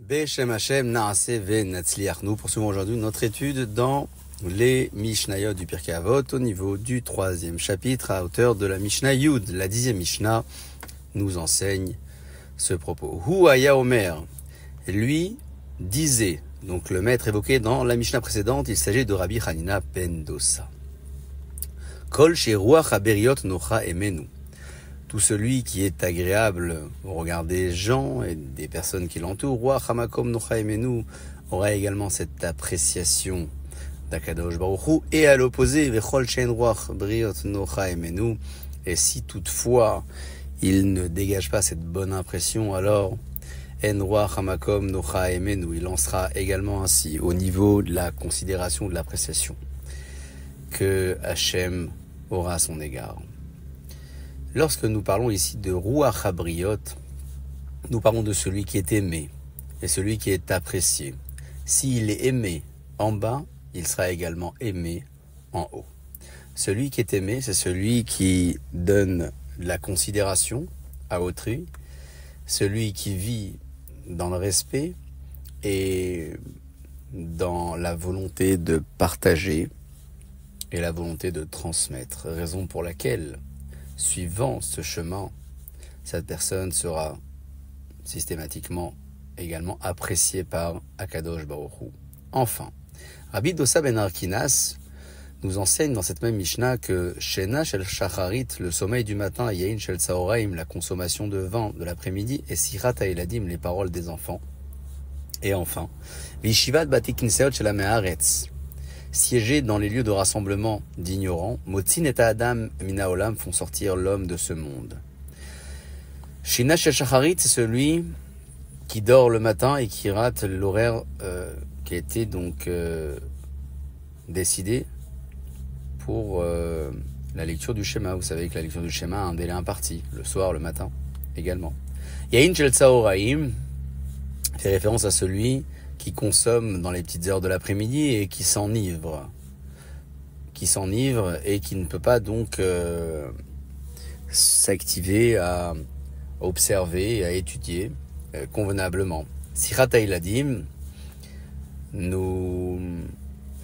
Beshem Hashem Naaseh Venatzliach. Nous poursuivons aujourd'hui notre étude dans les Mishnayot du Pirkei Avot au niveau du 3e chapitre à hauteur de la Mishnah Yud. La 10e Mishnah nous enseigne ce propos. Hu Haya Omer, lui disait, donc le maître évoqué dans la Mishnah précédente, il s'agit de Rabbi Hanina ben Dosa. Kol sheruach haberiot nocha emenu. Tout celui qui est agréable au regard des gens et des personnes qui l'entourent, Ruach hamakom nocha emenu, aura également cette appréciation d'Akadosh Baruch Hu, et à l'opposé, vechol shein ruach beriot nocha emenu, et si toutefois il ne dégage pas cette bonne impression, alors en ruach hamakom nocha emenu, il en sera également ainsi au niveau de la considération, de l'appréciation que Hachem aura à son égard. Lorsque nous parlons ici de Ruach HaBriot, nous parlons de celui qui est aimé et celui qui est apprécié. S'il est aimé en bas, il sera également aimé en haut. Celui qui est aimé, c'est celui qui donne de la considération à autrui, celui qui vit dans le respect et dans la volonté de partager et la volonté de transmettre, raison pour laquelle, suivant ce chemin, cette personne sera systématiquement également appréciée par Akadosh Baruch Hu. Enfin, Rabbi Dosa ben Arkinas nous enseigne dans cette même Mishnah que Shena shel Shacharit, le sommeil du matin, Yain shel Tsaoraim, la consommation de vin de l'après-midi, et Sirat Haeladim, les paroles des enfants. Et enfin, Vishivat Bati Kniseot shel Haaretz, siéger dans les lieux de rassemblement d'ignorants, Motzin et Adam Minaolam font sortir l'homme de ce monde. Shina Shel Shacharit, c'est celui qui dort le matin et qui rate l'horaire qui a été donc décidé pour la lecture du schéma. Vous savez que la lecture du schéma a un délai imparti, le soir, le matin également. Yain Shel Tsaoraim fait référence à celui qui consomme dans les petites heures de l'après-midi et qui s'enivre et qui ne peut pas donc s'activer à observer et à étudier convenablement. Sirat Haeladim nous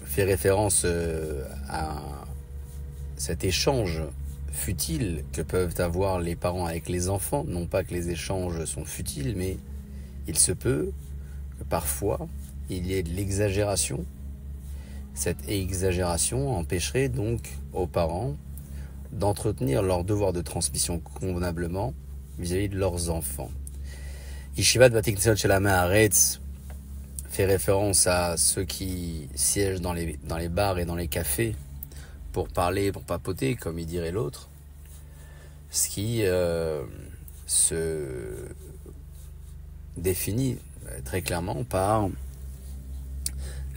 fait référence à cet échange futile que peuvent avoir les parents avec les enfants. Non pas que les échanges sont futiles, mais il se peut que parfois il y ait de l'exagération. Cette exagération empêcherait donc aux parents d'entretenir leur devoir de transmission convenablement vis-à-vis de leurs enfants. Yeshivat Bati Kniseot shel Haaretz fait référence à ceux qui siègent dans les bars et dans les cafés pour parler, pour papoter, comme il dirait l'autre, ce qui se définit très clairement par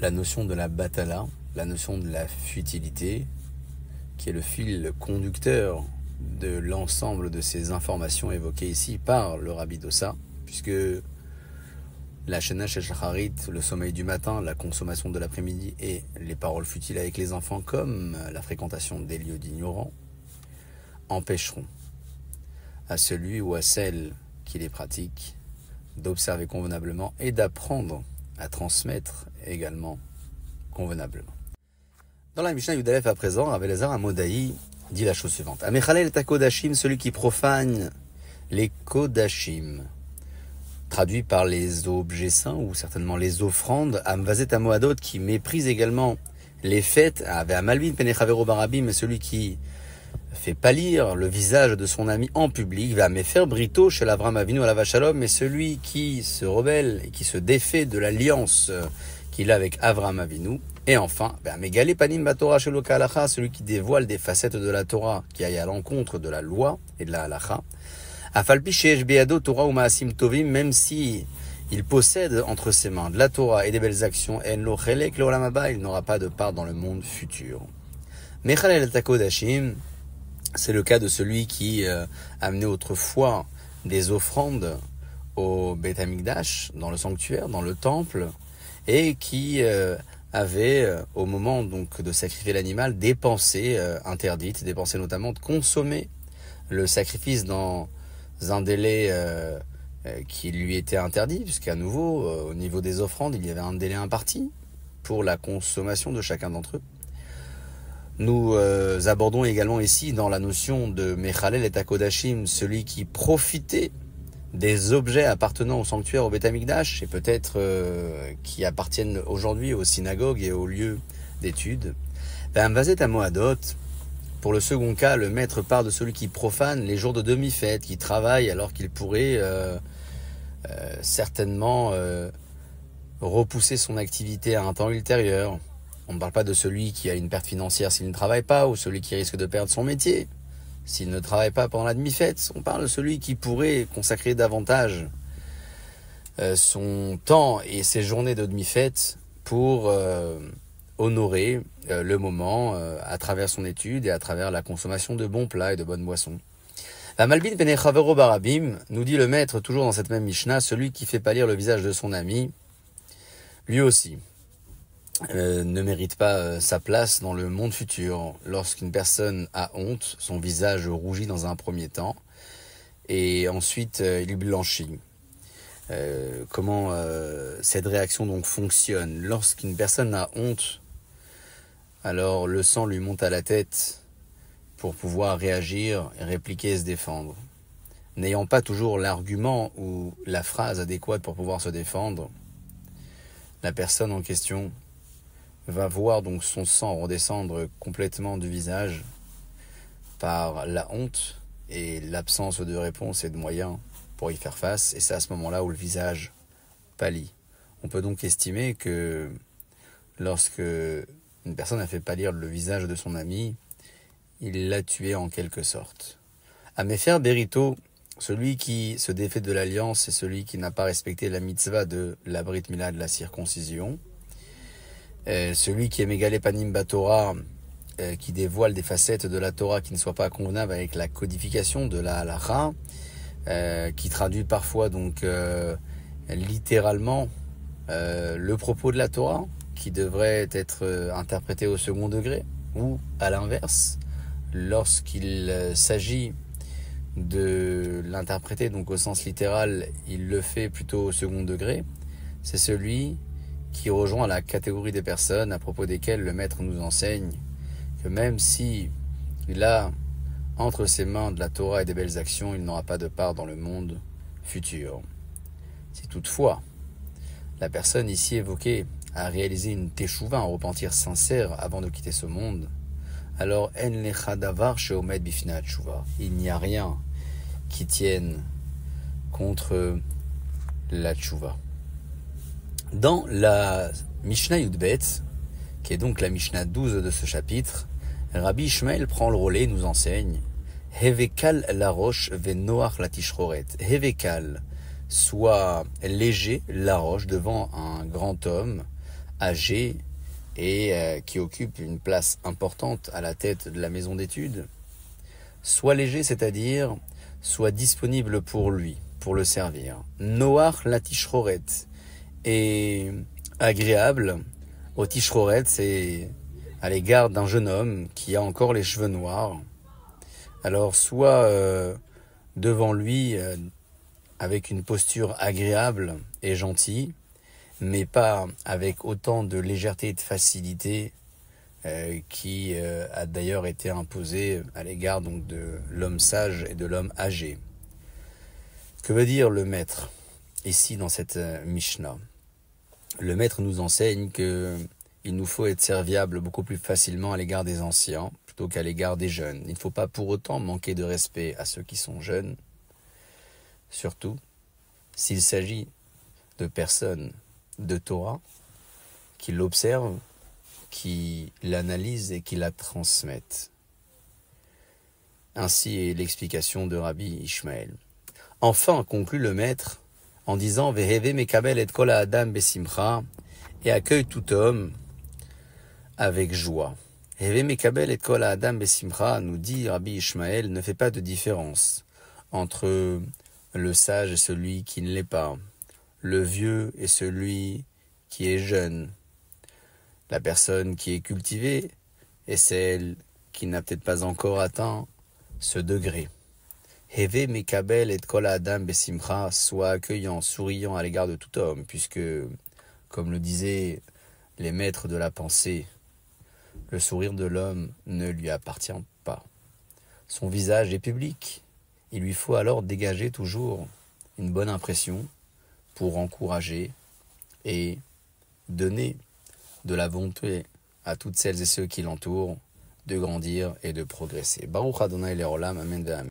la notion de la batala, la notion de la futilité, qui est le fil conducteur de l'ensemble de ces informations évoquées ici par le Rabbi Dosa, puisque la Shena Shel Shacharit, le sommeil du matin, la consommation de l'après-midi et les paroles futiles avec les enfants, comme la fréquentation des lieux d'ignorants, empêcheront à celui ou à celle qui les pratique d'observer convenablement et d'apprendre à transmettre également convenablement. Dans la Mishnah Yudalef à présent, Rav Elazar Amodaï dit la chose suivante. Amechalel ta kodashim, celui qui profane les kodashim, traduit par les objets saints ou certainement les offrandes, Amvazet Amoadot, qui méprise également les fêtes, Ave Amalvin Penechavero Barabim, mais celui qui fait pâlir le visage de son ami en public, va me faire brito chez l'Avram Avinu à la Vachalom, mais celui qui se rebelle et qui se défait de l'alliance qu'il a avec Avram Avinu. Et enfin, Megale Panim Batora chez Lokalacha, celui qui dévoile des facettes de la Torah qui aillent à l'encontre de la loi et de la halacha. Afalpi sheesh beado Torah ou Maasim Tovim, même si il possède entre ses mains de la Torah et des belles actions, En lo chelek leolam haba, il n'aura pas de part dans le monde futur. Mechalel takodashim, c'est le cas de celui qui amenait autrefois des offrandes au Beth Amikdash, dans le sanctuaire, dans le temple, et qui avait, au moment donc de sacrifier l'animal, des pensées interdites, des pensées notamment de consommer le sacrifice dans un délai qui lui était interdit, puisqu'à nouveau, au niveau des offrandes, il y avait un délai imparti pour la consommation de chacun d'entre eux. Nous abordons également ici dans la notion de Mechalel et Akodashim, celui qui profitait des objets appartenant au sanctuaire, au Beth Amikdash, et peut-être qui appartiennent aujourd'hui aux synagogues et aux lieux d'études. Vazet à Moadot, pour le second cas, le maître parle de celui qui profane les jours de demi-fête, qui travaille alors qu'il pourrait certainement repousser son activité à un temps ultérieur. On ne parle pas de celui qui a une perte financière s'il ne travaille pas, ou celui qui risque de perdre son métier s'il ne travaille pas pendant la demi-fête. On parle de celui qui pourrait consacrer davantage son temps et ses journées de demi-fête pour honorer le moment à travers son étude et à travers la consommation de bons plats et de bonnes boissons. La Malbin Penechavero Barabim, nous dit le maître toujours dans cette même Mishnah, celui qui fait pâlir le visage de son ami, lui aussi ne mérite pas sa place dans le monde futur. Lorsqu'une personne a honte, son visage rougit dans un premier temps et ensuite il blanchit. Comment cette réaction donc fonctionne? Lorsqu'une personne a honte, alors le sang lui monte à la tête pour pouvoir réagir, répliquer et se défendre. N'ayant pas toujours l'argument ou la phrase adéquate pour pouvoir se défendre, la personne en question va voir donc son sang redescendre complètement du visage par la honte et l'absence de réponse et de moyens pour y faire face, et c'est à ce moment-là où le visage pâlit. On peut donc estimer que lorsque une personne a fait pâlir le visage de son ami, il l'a tué en quelque sorte. À Méfer Berito, celui qui se défait de l'alliance, c'est celui qui n'a pas respecté la mitzvah de la Brit Mila, de la circoncision. Celui qui est Mégalé Panim Batorah, qui dévoile des facettes de la Torah qui ne soient pas convenables avec la codification de la halacha, qui traduit parfois donc littéralement le propos de la Torah, qui devrait être interprété au second degré, ou à l'inverse, lorsqu'il s'agit de l'interpréter donc au sens littéral, il le fait plutôt au second degré. C'est celui qui rejoint la catégorie des personnes à propos desquelles le maître nous enseigne que même si il a entre ses mains de la Torah et des belles actions, il n'aura pas de part dans le monde futur. Si toutefois la personne ici évoquée a réalisé une teshuva, un repentir sincère avant de quitter ce monde, alors en lecha davar sheomed bifnei teshuva, il n'y a rien qui tienne contre la teshuva. Dans la Mishnah Yudbet, qui est donc la Mishnah 12 de ce chapitre, Rabbi Ishmael prend le relais et nous enseigne Hevekal la roche venoach la tishroret. Hevekal, soit léger la roche devant un grand homme âgé et qui occupe une place importante à la tête de la maison d'études. Soit léger, c'est-à-dire soit disponible pour lui, pour le servir. Noach la tishroret, et agréable au tishroret, c'est à l'égard d'un jeune homme qui a encore les cheveux noirs. Alors soit devant lui avec une posture agréable et gentille, mais pas avec autant de légèreté et de facilité qui a d'ailleurs été imposée à l'égard donc de l'homme sage et de l'homme âgé. Que veut dire le maître ici dans cette Mishnah? Le maître nous enseigne que il nous faut être serviable beaucoup plus facilement à l'égard des anciens plutôt qu'à l'égard des jeunes. Il ne faut pas pour autant manquer de respect à ceux qui sont jeunes, surtout s'il s'agit de personnes de Torah qui l'observent, qui l'analysent et qui la transmettent. Ainsi est l'explication de Rabbi Ishmael. Enfin, conclut le maître en disant Veheve mekabel et kol adam besimcha, et accueille tout homme avec joie. Veheve mekabel et kol adam besimcha, nous dit Rabbi Ishmael, ne fait pas de différence entre le sage et celui qui ne l'est pas, le vieux et celui qui est jeune, la personne qui est cultivée et celle qui n'a peut-être pas encore atteint ce degré. Heve mekabel et kol adam besimcha, soit accueillant, souriant à l'égard de tout homme, puisque, comme le disaient les maîtres de la pensée, le sourire de l'homme ne lui appartient pas. Son visage est public. Il lui faut alors dégager toujours une bonne impression pour encourager et donner de la bonté à toutes celles et ceux qui l'entourent de grandir et de progresser. Baruch Adonai Leolam, Amen.